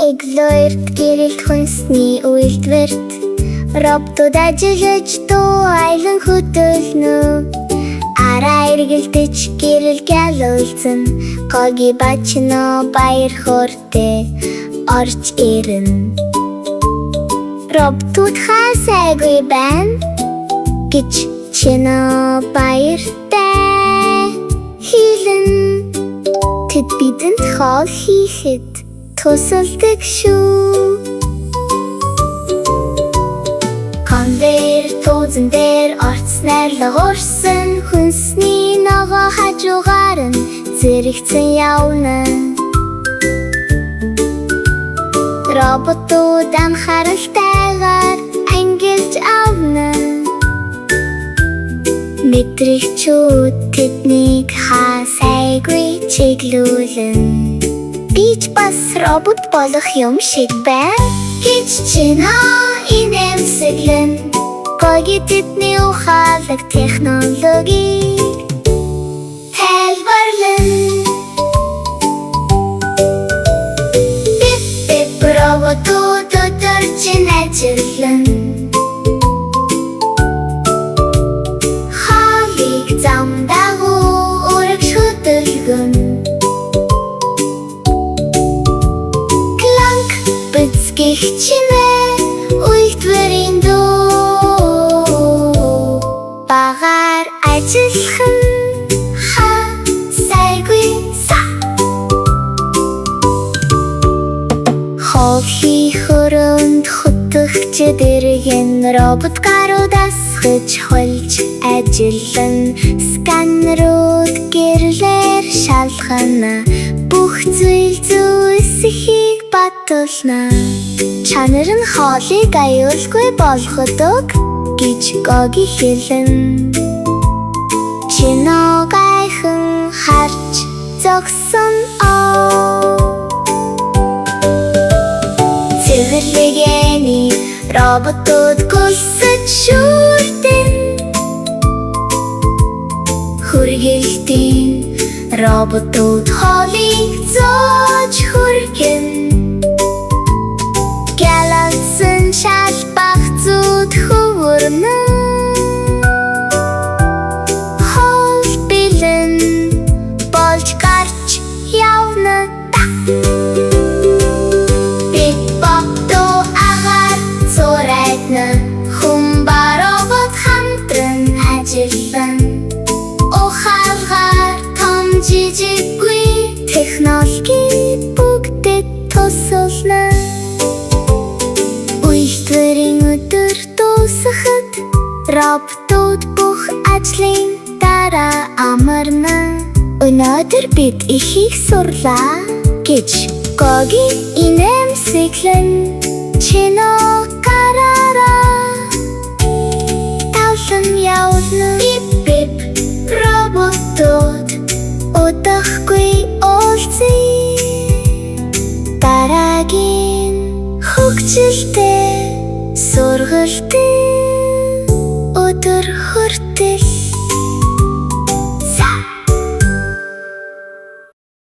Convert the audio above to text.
Эглоерт гэрэлт хүнсний үйлдвэрт роботууд ажиллаж дуу айлан хөтөлнө. Араа эргэлдэж гэрэл гялуулсан гоги бачно баяр хөөртэй орж ирнэ. Роботууд хайсайгүй байна гэж чино баяртай хэлнэ. Тэд бидэнд хоол хийхэд тусалдаг шүү. Конвейер туузан дээр орцснаар лагуурсан хүнсний ногоо хажуугаар нь зэрэгцэн явна. Роботууд анхааралтайгаар ангилж авна. Мэдрэгчүүд тэднийг хайсайгүй чиглүүлнэ. Бич бас робот болох юм шиг байна гэж чино инээмсэглэн. Гоги тэдний ухаалаг технологиг тайлбарлан. Бип бип роботууд өдөржин ажиллан. Хоолыг зам дагуу үргэлж хөдөлгөн. Гэх чимээ үйлдвэрийн дуу багаар ажиллах нь хайсайгүй са. Хоолны хөрөнд хөтөгчд эргэн робот гаруудаас гэж холж ажиллан. Сканерууд гэрлэр шалгана. Бүх зүйл зүйсхийг батулна. Чанар нь хоолыг аюулгүй болгодог гэж гоги хэлнэ. Чино гайхан харж зогсон цэвэрлэгээний роботууд гүлсэж шүрдэн. Хүргэлтийн роботууд хоолыг зоож хүргэн. Гялалсан шалбах зүүд хөвөрнө. Хоол бэлэн болж гарч явна. Бит бопто агаар зурайдна. Хүмба робот хамтран ажиллана. Ухаалгаар том жижиггүй технологи бүгдэд тусална. Үйлдвэрийн өдөр дуусахад роботууд бүх ажлын дараа амарна. Өнөөдөр бид ихийг сурлаа гэж гоги инээмсэглэн. Чино гараараа тавлан явна. Бип бип роботууд удахгүй уулзъя. Дараагийн хөгжилтэй сургалтын